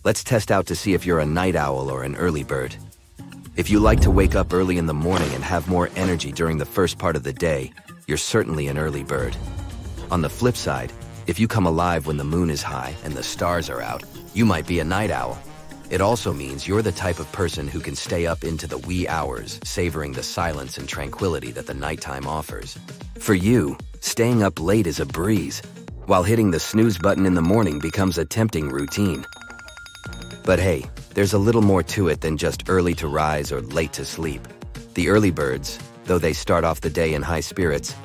Let's test out to see if you're a night owl or an early bird. If you like to wake up early in the morning and have more energy during the first part of the day, you're certainly an early bird. On the flip side, if you come alive when the moon is high and the stars are out, you might be a night owl. It also means you're the type of person who can stay up into the wee hours, savoring the silence and tranquility that the nighttime offers. For you, staying up late is a breeze, while hitting the snooze button in the morning becomes a tempting routine. But hey, there's a little more to it than just early to rise or late to sleep. The early birds, though they start off the day in high spirits,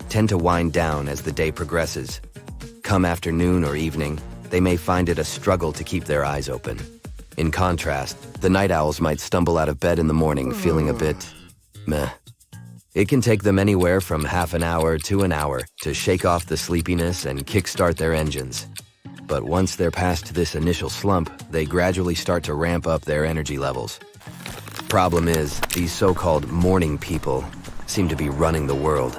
tend to wind down as the day progresses. Come afternoon or evening, they may find it a struggle to keep their eyes open. In contrast, the night owls might stumble out of bed in the morning feeling a bit meh. It can take them anywhere from half an hour to an hour to shake off the sleepiness and kickstart their engines. But once they're past this initial slump, they gradually start to ramp up their energy levels. Problem is, these so-called morning people seem to be running the world.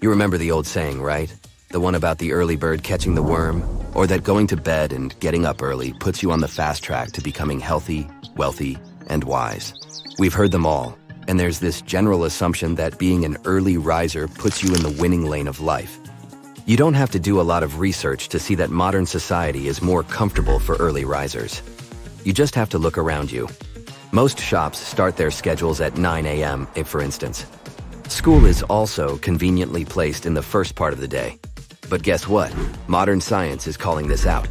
You remember the old saying, right? The one about the early bird catching the worm, or that going to bed and getting up early puts you on the fast track to becoming healthy, wealthy, and wise. We've heard them all, and there's this general assumption that being an early riser puts you in the winning lane of life. You don't have to do a lot of research to see that modern society is more comfortable for early risers. You just have to look around you. Most shops start their schedules at 9 a.m., for instance. School is also conveniently placed in the first part of the day. But guess what? Modern science is calling this out.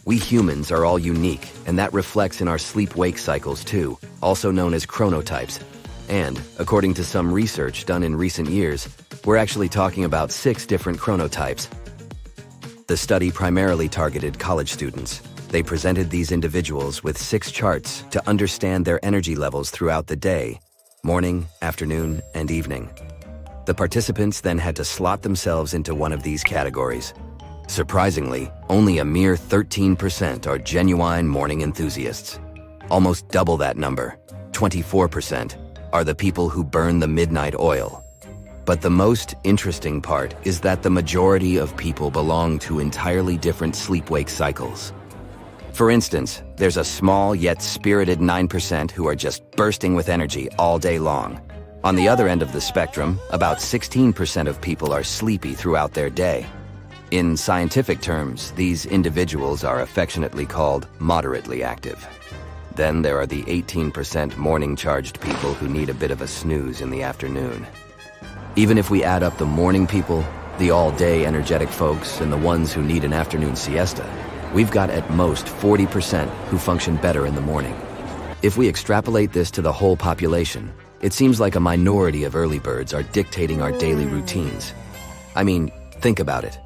We humans are all unique, and that reflects in our sleep-wake cycles too, also known as chronotypes. And, according to some research done in recent years, we're actually talking about 6 different chronotypes. The study primarily targeted college students. They presented these individuals with 6 charts to understand their energy levels throughout the day, morning, afternoon, and evening. The participants then had to slot themselves into one of these categories. Surprisingly, only a mere 13% are genuine morning enthusiasts. Almost double that number, 24%, are the people who burn the midnight oil. But the most interesting part is that the majority of people belong to entirely different sleep-wake cycles. For instance, there's a small yet spirited 9% who are just bursting with energy all day long. On the other end of the spectrum, about 16% of people are sleepy throughout their day. In scientific terms, these individuals are affectionately called moderately active. Then there are the 18% morning-charged people who need a bit of a snooze in the afternoon. Even if we add up the morning people, the all-day energetic folks, and the ones who need an afternoon siesta, we've got at most 40% who function better in the morning. If we extrapolate this to the whole population, it seems like a minority of early birds are dictating our daily routines. I mean, think about it.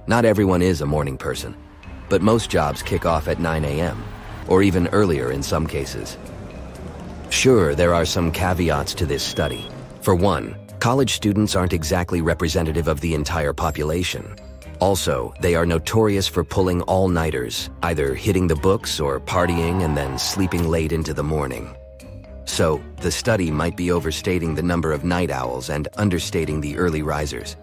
Not everyone is a morning person, but most jobs kick off at 9 a.m., or even earlier in some cases. Sure, there are some caveats to this study. For one, college students aren't exactly representative of the entire population. Also, they are notorious for pulling all-nighters, either hitting the books or partying and then sleeping late into the morning. So, the study might be overstating the number of night owls and understating the early risers.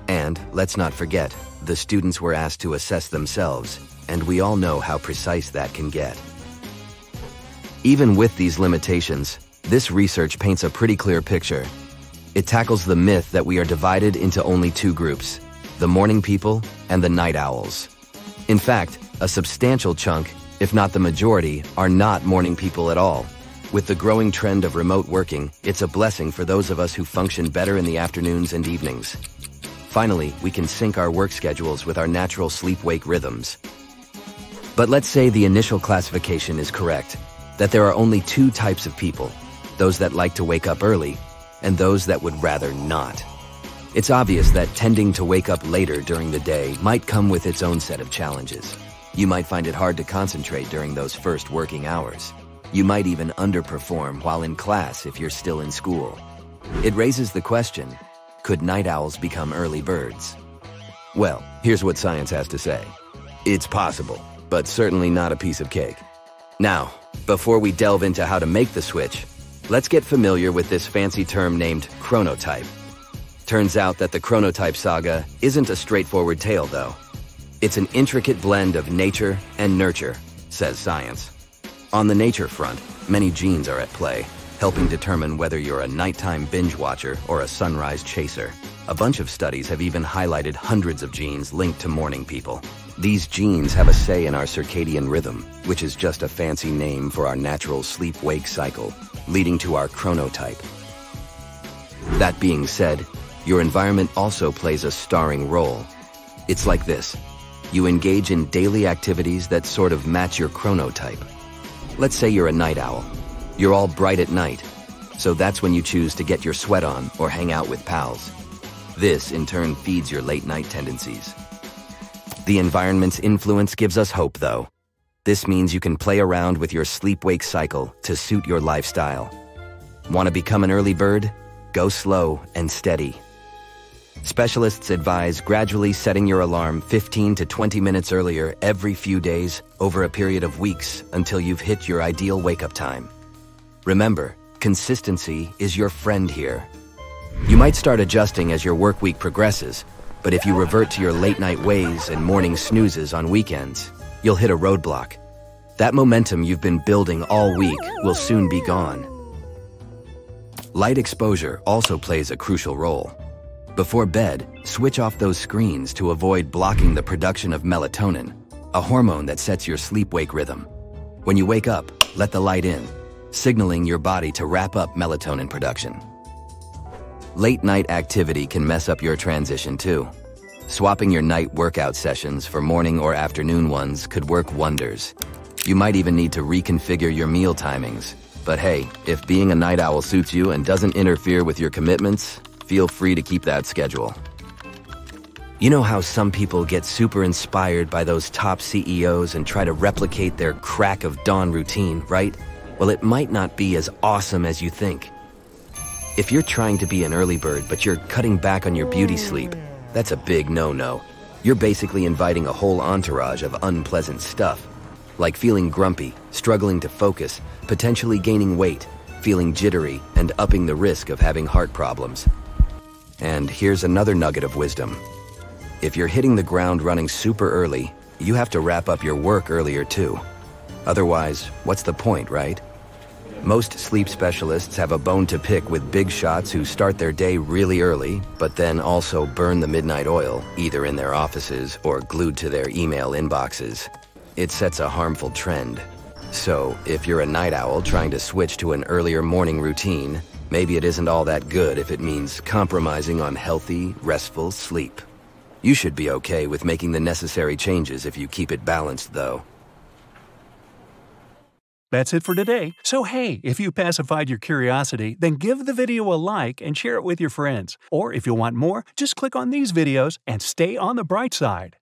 And, let's not forget, the students were asked to assess themselves, and we all know how precise that can get. Even with these limitations, this research paints a pretty clear picture. It tackles the myth that we are divided into only 2 groups, the morning people and the night owls. In fact, a substantial chunk, if not the majority, are not morning people at all. With the growing trend of remote working, it's a blessing for those of us who function better in the afternoons and evenings. Finally, we can sync our work schedules with our natural sleep-wake rhythms. But let's say the initial classification is correct, that there are only 2 types of people, those that like to wake up early and those that would rather not. It's obvious that tending to wake up later during the day might come with its own set of challenges. You might find it hard to concentrate during those first working hours. You might even underperform while in class if you're still in school. It raises the question, could night owls become early birds? Well, here's what science has to say. It's possible, but certainly not a piece of cake. Now, before we delve into how to make the switch, let's get familiar with this fancy term named chronotype. Turns out that the chronotype saga isn't a straightforward tale, though. It's an intricate blend of nature and nurture, says science. On the nature front, many genes are at play, helping determine whether you're a nighttime binge watcher or a sunrise chaser. A bunch of studies have even highlighted hundreds of genes linked to morning people. These genes have a say in our circadian rhythm, which is just a fancy name for our natural sleep-wake cycle, leading to our chronotype. That being said, your environment also plays a starring role. It's like this. You engage in daily activities that sort of match your chronotype. Let's say you're a night owl. You're all bright at night, so that's when you choose to get your sweat on or hang out with pals. This, in turn, feeds your late-night tendencies. The environment's influence gives us hope, though. This means you can play around with your sleep-wake cycle to suit your lifestyle. Want to become an early bird? Go slow and steady. Specialists advise gradually setting your alarm 15 to 20 minutes earlier every few days over a period of weeks until you've hit your ideal wake-up time. Remember, consistency is your friend here. You might start adjusting as your work week progresses, but if you revert to your late-night ways and morning snoozes on weekends, you'll hit a roadblock. That momentum you've been building all week will soon be gone. Light exposure also plays a crucial role. Before bed, switch off those screens to avoid blocking the production of melatonin, a hormone that sets your sleep-wake rhythm. When you wake up, let the light in, signaling your body to wrap up melatonin production. Late-night activity can mess up your transition too. Swapping your night workout sessions for morning or afternoon ones could work wonders. You might even need to reconfigure your meal timings. But hey, if being a night owl suits you and doesn't interfere with your commitments, feel free to keep that schedule. You know how some people get super inspired by those top CEOs and try to replicate their crack of dawn routine, right? Well, it might not be as awesome as you think. If you're trying to be an early bird but you're cutting back on your beauty sleep, that's a big no-no. You're basically inviting a whole entourage of unpleasant stuff, like feeling grumpy, struggling to focus, potentially gaining weight, feeling jittery, and upping the risk of having heart problems. And here's another nugget of wisdom. If you're hitting the ground running super early, you have to wrap up your work earlier too. Otherwise, what's the point, right? Most sleep specialists have a bone to pick with big shots who start their day really early, but then also burn the midnight oil, either in their offices or glued to their email inboxes. It sets a harmful trend. So, if you're a night owl trying to switch to an earlier morning routine, maybe it isn't all that good if it means compromising on healthy, restful sleep. You should be okay with making the necessary changes if you keep it balanced, though. That's it for today. So hey, if you pacified your curiosity, then give the video a like and share it with your friends. Or if you want more, just click on these videos and stay on the bright side.